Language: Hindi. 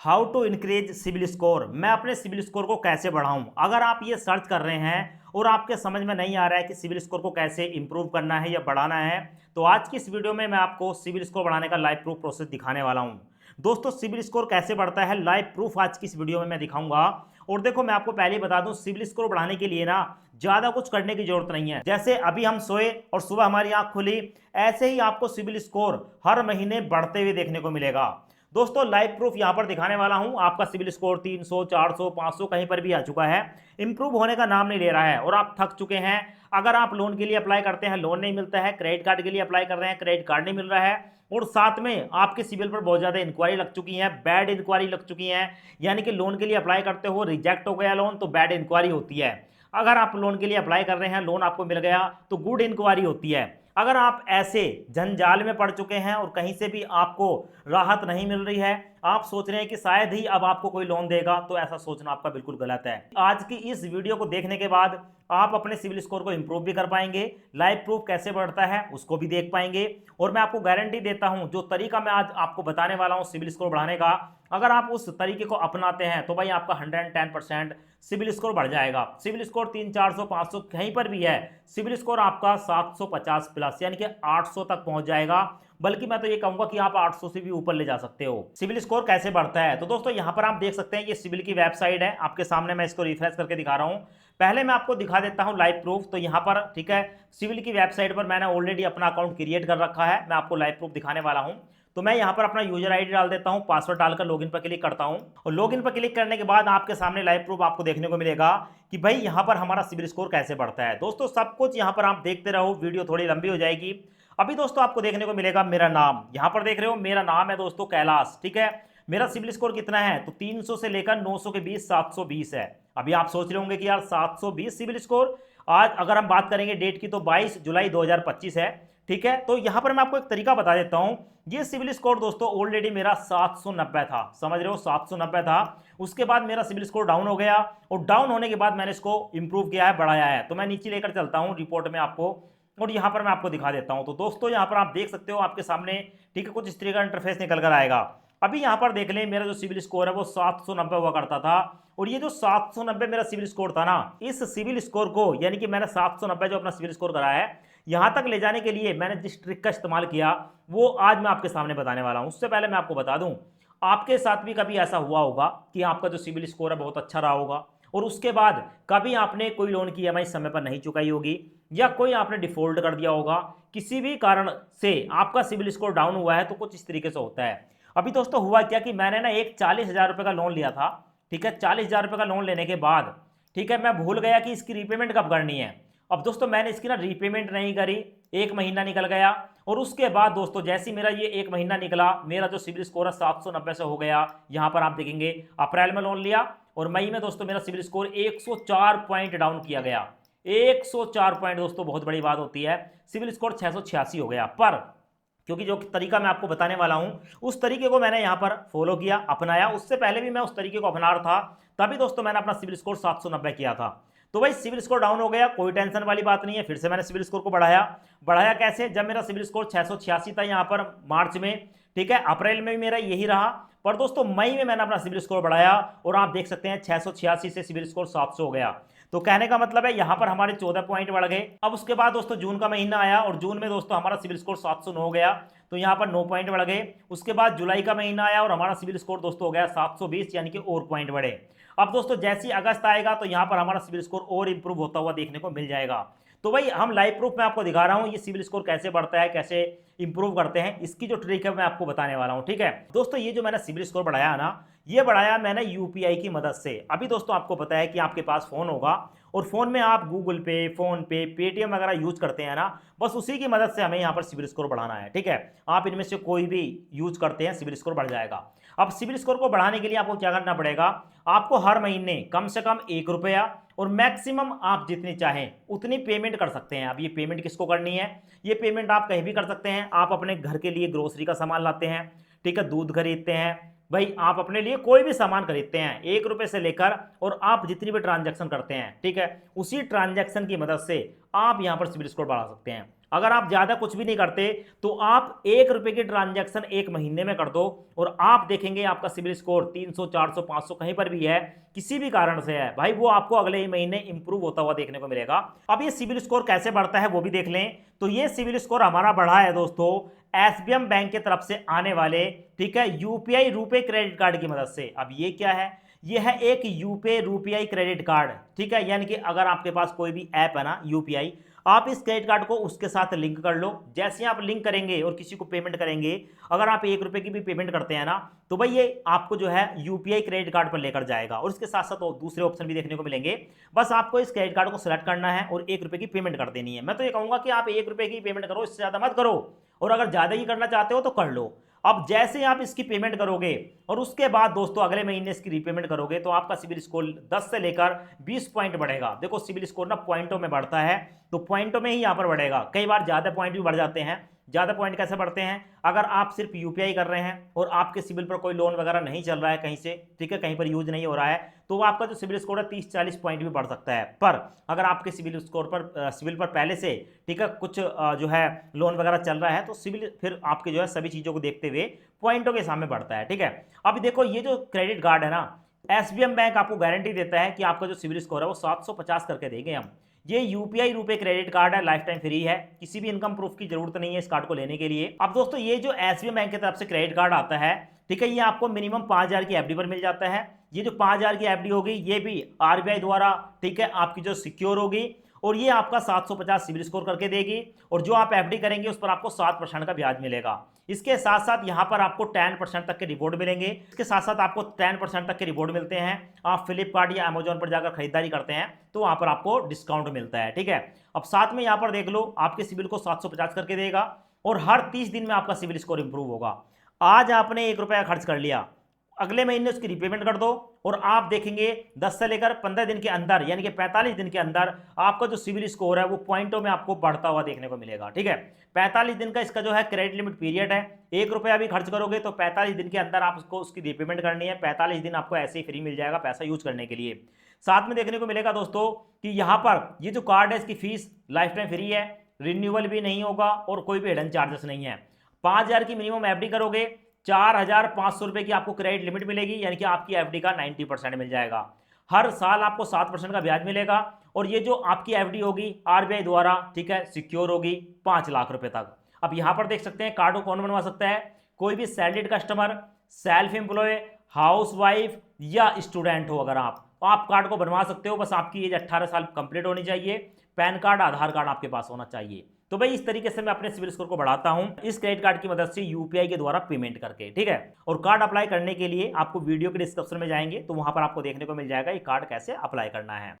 How to increase CIBIL score. मैं अपने सिबिल स्कोर को कैसे बढ़ाऊं। अगर आप ये सर्च कर रहे हैं और आपके समझ में नहीं आ रहा है कि सिबिल स्कोर को कैसे इंप्रूव करना है या बढ़ाना है, तो आज की इस वीडियो में मैं आपको सिबिल स्कोर बढ़ाने का लाइव प्रूफ प्रोसेस दिखाने वाला हूं। दोस्तों, सिबिल स्कोर कैसे बढ़ता है लाइव प्रूफ आज की इस वीडियो में मैं दिखाऊंगा। और देखो, मैं आपको पहले ही बता दूं, सिबिल स्कोर बढ़ाने के लिए ना ज्यादा कुछ करने की जरूरत नहीं है। जैसे अभी हम सोए और सुबह हमारी आंख खुली, ऐसे ही आपको सिबिल स्कोर हर महीने बढ़ते हुए देखने को मिलेगा। दोस्तों, लाइव प्रूफ यहां पर दिखाने वाला हूं। आपका सिबिल स्कोर 300, 400, 500 कहीं पर भी आ चुका है, इंप्रूव होने का नाम नहीं ले रहा है और आप थक चुके हैं। अगर आप लोन के लिए अप्लाई करते हैं, लोन नहीं मिलता है, क्रेडिट कार्ड के लिए अप्लाई कर रहे हैं, क्रेडिट कार्ड नहीं मिल रहा है, और साथ में आपके सिबिल पर बहुत ज्यादा इंक्वायरी लग चुकी है, बैड इंक्वायरी लग चुकी है। यानी कि लोन के लिए अप्लाई करते हो, रिजेक्ट हो गया लोन, तो बैड इंक्वायरी होती है। अगर आप लोन के लिए अप्लाई कर रहे हैं, लोन आपको मिल गया, तो गुड इंक्वायरी होती है। अगर आप ऐसे जंजाल में पड़ चुके हैं और कहीं से भी आपको राहत नहीं मिल रही है, आप सोच रहे हैं कि शायद ही अब आपको कोई लोन देगा, तो ऐसा सोचना आपका बिल्कुल गलत है। आज की इस वीडियो को देखने के बाद आप अपने सिविल स्कोर को इंप्रूव भी कर पाएंगे, लाइव प्रूफ कैसे बढ़ता है उसको भी देख पाएंगे। और मैं आपको गारंटी देता हूं, जो तरीका मैं आज आपको बताने वाला हूं सिविल स्कोर बढ़ाने का, अगर आप उस तरीके को अपनाते हैं तो भाई आपका 110% सिविल स्कोर बढ़ जाएगा। सिविल स्कोर 300, 400, 500 कहीं पर भी है, सिविल स्कोर आपका 750 प्लस यानी कि 800 तक पहुंच जाएगा। बल्कि मैं तो ये कहूंगा कि आप 800 से भी ऊपर ले जा सकते हो। सिविल स्कोर कैसे बढ़ता है, तो दोस्तों यहां पर आप देख सकते हैं, ये सिविल की वेबसाइट है आपके सामने। मैं इसको रिफ्रेश करके दिखा रहा हूं। पहले मैं आपको दिखा देता हूं लाइव प्रूफ। तो यहां पर ठीक है, सिविल की वेबसाइट पर मैंने ऑलरेडी अपना अकाउंट क्रिएट कर रखा है। मैं आपको लाइव प्रूफ दिखाने वाला हूं। तो मैं यहां पर अपना यूजर आईडी डाल देता हूं, पासवर्ड डालकर लॉगिन पर क्लिक करता हूं। और लॉगिन पर क्लिक करने के बाद आपके सामने लाइव प्रूफ आपको देखने को मिलेगा कि भाई यहां पर हमारा सिविल स्कोर कैसे बढ़ता है। दोस्तों, सब कुछ यहां पर आप देखते रहो, वीडियो थोड़ी लंबी हो जाएगी। अभी दोस्तों आपको देखने को मिलेगा मेरा नाम, यहां पर देख रहे हो मेरा नाम है दोस्तों कैलाश, ठीक है। मेरा सिविल स्कोर कितना है, तो 300 से लेकर 900 के बीच 720 है। अभी आप सोच रहे होंगे कि यार 720 सिविल स्कोर, आज अगर हम बात करेंगे डेट की तो 22 जुलाई 2025 है, ठीक है। तो यहां पर मैं आपको एक तरीका बता देता हूं। ये सिविल स्कोर दोस्तों ऑलरेडी मेरा 790 था, समझ रहे हो, 790 था। उसके बाद मेरा सिविल स्कोर डाउन हो गया और डाउन होने के बाद मैंने इसको इंप्रूव किया है, बढ़ाया है। तो मैं नीचे लेकर चलता हूं रिपोर्ट में आपको, और यहां पर मैं आपको दिखा देता हूं। तो दोस्तों यहां पर आप देख सकते हो आपके सामने, ठीक है, कुछ इस तरह का इंटरफेस निकल कर आएगा। अभी यहां पर देख लें, मेरा जो सिविल स्कोर है वो 790 हुआ करता था। और ये जो 790 मेरा सिविल स्कोर था ना, इस सिविल स्कोर को यानी कि मैंने 790 जो अपना सिविल स्कोर करा है, यहां तक ले जाने के लिए मैंने जिस ट्रिक का इस्तेमाल किया वो आज मैं आपके सामने बताने वाला हूं। उससे पहले मैं आपको बता दूं, आपके साथ भी कभी ऐसा हुआ होगा कि आपका जो सिविल स्कोर है बहुत अच्छा रहा होगा, और उसके बाद कभी आपने कोई लोन की ईएमआई समय पर नहीं चुकाई होगी, या कोई आपने डिफॉल्ट कर दिया होगा, किसी भी कारण से आपका सिविल स्कोर डाउन हुआ है। तो कुछ इस तरीके से होता है। अभी दोस्तों हुआ क्या कि मैंने ना एक 40,000 रुपये का लोन लिया था, ठीक है। 40,000 रुपये का लोन लेने के बाद, ठीक है, मैं भूल गया कि इसकी रीपेमेंट कब करनी है। अब दोस्तों मैंने इसकी ना रीपेमेंट नहीं करी, एक महीना निकल गया। और उसके बाद दोस्तों जैसे ही मेरा ये एक महीना निकला, मेरा जो सिविल स्कोर है 790 से हो गया। यहां पर आप देखेंगे अप्रैल में लोन लिया और मई में दोस्तों मेरा सिविल स्कोर 104 पॉइंट डाउन किया गया। 104 पॉइंट दोस्तों बहुत बड़ी बात होती है। सिविल स्कोर 686 हो गया। पर क्योंकि जो तरीका मैं आपको बताने वाला हूं, उस तरीके को मैंने यहां पर फॉलो किया, अपनाया। उससे पहले भी मैं उस तरीके को अपना रहा था, तभी दोस्तों मैंने अपना सिविल स्कोर 790 किया था। तो भाई सिविल स्कोर डाउन हो गया, कोई टेंशन वाली बात नहीं है। फिर से मैंने सिविल स्कोर को बढ़ाया। बढ़ाया कैसे, जब मेरा सिविल स्कोर 686 था यहां पर मार्च में, ठीक है, अप्रैल में भी मेरा यही रहा, पर दोस्तों मई में मैंने अपना सिविल स्कोर बढ़ाया और आप देख सकते हैं 686 से सिविल स्कोर 700 हो गया। तो कहने का मतलब है यहां पर हमारे 14 पॉइंट बढ़ गए। अब उसके बाद दोस्तों जून का महीना आया और जून में दोस्तों हमारा सिविल स्कोर 709 हो गया, तो यहां पर 9 पॉइंट बढ़ गए। उसके बाद जुलाई का महीना आया और हमारा सिविल स्कोर दोस्तों हो गया 720, यानी कि और पॉइंट बढ़े। अब दोस्तों जैसे ही अगस्त आएगा तो यहां पर हमारा सिविल स्कोर और इंप्रूव होता हुआ देखने को मिल जाएगा। तो भाई हम लाइव प्रूफ में आपको दिखा रहा हूं, ये सिविल स्कोर कैसे बढ़ता है, कैसे इंप्रूव करते हैं, इसकी जो ट्रिक है मैं आपको बताने वाला हूं, ठीक है। दोस्तों ये जो मैंने सिविल स्कोर बढ़ाया ना, ये बढ़ाया मैंने यूपीआई की मदद से। अभी दोस्तों आपको पता है कि आपके पास फोन होगा और फोन में आप गूगल पे, फोन पे, पेटीएम वगैरह यूज करते हैं ना, बस उसी की मदद से हमें यहाँ पर सिविल स्कोर बढ़ाना है, ठीक है। आप इनमें से कोई भी यूज करते हैं, सिविल स्कोर बढ़ जाएगा। अब सिविल स्कोर को बढ़ाने के लिए आपको क्या करना पड़ेगा, आपको हर महीने कम से कम 1 रुपया और मैक्सिमम आप जितनी चाहें उतनी पेमेंट कर सकते हैं। अब ये पेमेंट किसको करनी है, ये पेमेंट आप कहीं भी कर सकते हैं। आप अपने घर के लिए ग्रोसरी का सामान लाते हैं, ठीक है, दूध खरीदते हैं, भाई आप अपने लिए कोई भी सामान खरीदते हैं 1 रुपए से लेकर, और आप जितनी भी ट्रांजैक्शन करते हैं, ठीक है, उसी ट्रांजैक्शन की मदद से आप यहां पर सिविल स्कोर बढ़ा सकते हैं। अगर आप ज़्यादा कुछ भी नहीं करते तो आप 1 रुपये की ट्रांजैक्शन 1 महीने में कर दो और आप देखेंगे आपका सिबिल स्कोर 300 400 500 कहीं पर भी है, किसी भी कारण से है भाई, वो आपको अगले ही महीने इंप्रूव होता हुआ देखने को मिलेगा। अब ये सिबिल स्कोर कैसे बढ़ता है वो भी देख लें। तो ये सिबिल स्कोर हमारा बढ़ा है दोस्तों एसबीएम बैंक की तरफ से आने वाले, ठीक है, यूपीआई रुपे क्रेडिट कार्ड की मदद से। अब ये क्या है, ये है एक यूपीआई क्रेडिट कार्ड, ठीक है, यानी कि अगर आपके पास कोई भी ऐप है ना यूपीआई, आप इस क्रेडिट कार्ड को उसके साथ लिंक कर लो। जैसे आप लिंक करेंगे और किसी को पेमेंट करेंगे, अगर आप 1 रुपये की भी पेमेंट करते हैं ना, तो भाई ये आपको जो है यूपीआई क्रेडिट कार्ड पर लेकर जाएगा और इसके साथ साथ दूसरे ऑप्शन भी देखने को मिलेंगे। बस आपको इस क्रेडिट कार्ड को सिलेक्ट करना है और 1 रुपये की पेमेंट कर देनी है। मैं तो ये कहूँगा कि आप 1 रुपये की पेमेंट करो, इससे ज़्यादा मत करो, और अगर ज़्यादा ही करना चाहते हो तो कर लो। अब जैसे ही आप इसकी पेमेंट करोगे और उसके बाद दोस्तों अगले महीने इसकी रीपेमेंट करोगे तो आपका सिबिल स्कोर 10 से लेकर 20 पॉइंट बढ़ेगा। देखो सिबिल स्कोर ना पॉइंटों में बढ़ता है, तो पॉइंटों में ही यहाँ पर बढ़ेगा। कई बार ज़्यादा पॉइंट भी बढ़ जाते हैं। ज़्यादा पॉइंट कैसे बढ़ते हैं, अगर आप सिर्फ यूपीआई कर रहे हैं और आपके सिबिल पर कोई लोन वगैरह नहीं चल रहा है कहीं से, ठीक है, कहीं पर यूज नहीं हो रहा है, तो आपका जो सिबिल स्कोर है 30-40 पॉइंट भी बढ़ सकता है। पर अगर आपके सिबिल स्कोर पर सिबिल पर पहले से, ठीक है, कुछ जो है लोन वगैरह चल रहा है, तो सिबिल फिर आपके जो है सभी चीज़ों को देखते हुए पॉइंटों के सामने बढ़ता है, ठीक है। अब देखो ये जो क्रेडिट कार्ड है ना, एसबीएम बैंक आपको गारंटी देता है कि आपका जो सिबिल स्कोर है वो 750 करके देंगे हम। ये यूपीआई रुपे क्रेडिट कार्ड है, लाइफ टाइम फ्री है, किसी भी इनकम प्रूफ की जरूरत नहीं है इस कार्ड को लेने के लिए। अब दोस्तों ये जो एसबीआई बैंक की तरफ से क्रेडिट कार्ड आता है, ठीक है, ये आपको मिनिमम 5000 की एफडी पर मिल जाता है। ये जो 5000 की एफडी होगी ये भी आरबीआई द्वारा, ठीक है, आपकी जो सिक्योर होगी और ये आपका 750 सिबिल स्कोर करके देगी, और जो आप एफडी करेंगे उस पर आपको 7% का ब्याज मिलेगा। इसके साथ साथ यहाँ पर आपको 10% तक के रिवॉर्ड मिलेंगे। इसके साथ साथ आपको 10% तक के रिवॉर्ड मिलते हैं। आप फ्लिपकार्ट या अमेजोन पर जाकर खरीदारी करते हैं तो वहाँ पर आपको डिस्काउंट मिलता है, ठीक है। अब साथ में यहाँ पर देख लो आपके सिबिल को 750 करके देगा और हर 30 दिन में आपका सिबिल स्कोर इंप्रूव होगा। आज आपने 1 रुपया खर्च कर लिया, अगले महीने उसकी रीपेमेंट कर दो और आप देखेंगे 10 से लेकर 15 दिन के अंदर, यानी कि 45 दिन के अंदर आपका जो सिबिल स्कोर है वो पॉइंटों में आपको बढ़ता हुआ देखने को मिलेगा, ठीक है। 45 दिन का इसका जो है क्रेडिट लिमिट पीरियड है। 1 रुपया भी खर्च करोगे तो 45 दिन के अंदर आपको उसकी रीपेमेंट करनी है। 45 दिन आपको ऐसे ही फ्री मिल जाएगा पैसा यूज करने के लिए। साथ में देखने को मिलेगा दोस्तों कि यहाँ पर ये जो कार्ड है इसकी फीस लाइफ टाइम फ्री है, रिन्यूअल भी नहीं होगा और कोई भी हिडन चार्जेस नहीं है। 5000 की मिनिमम एफडी करोगे 4500 रुपए की आपको क्रेडिट लिमिट मिलेगी, यानी कि आपकी एफडी का 90% मिल जाएगा। हर साल आपको 7% का ब्याज मिलेगा और ये जो आपकी एफडी होगी आरबीआई द्वारा, ठीक है, सिक्योर होगी 5 लाख रुपए तक। अब यहां पर देख सकते हैं कार्ड को कौन बनवा सकता है, कोई भी salaried customer, self employ, housewife या स्टूडेंट हो, अगर आप कार्ड को बनवा सकते हो। बस आपकी एज 18 साल कंप्लीट होनी चाहिए, पैन कार्ड आधार कार्ड आपके पास होना चाहिए। तो भाई इस तरीके से मैं अपने सिबिल स्कोर को बढ़ाता हूं इस क्रेडिट कार्ड की मदद से यूपीआई के द्वारा पेमेंट करके, ठीक है। और कार्ड अप्लाई करने के लिए आपको वीडियो के डिस्क्रिप्शन में जाएंगे तो वहां पर आपको देखने को मिल जाएगा ये कार्ड कैसे अप्लाई करना है।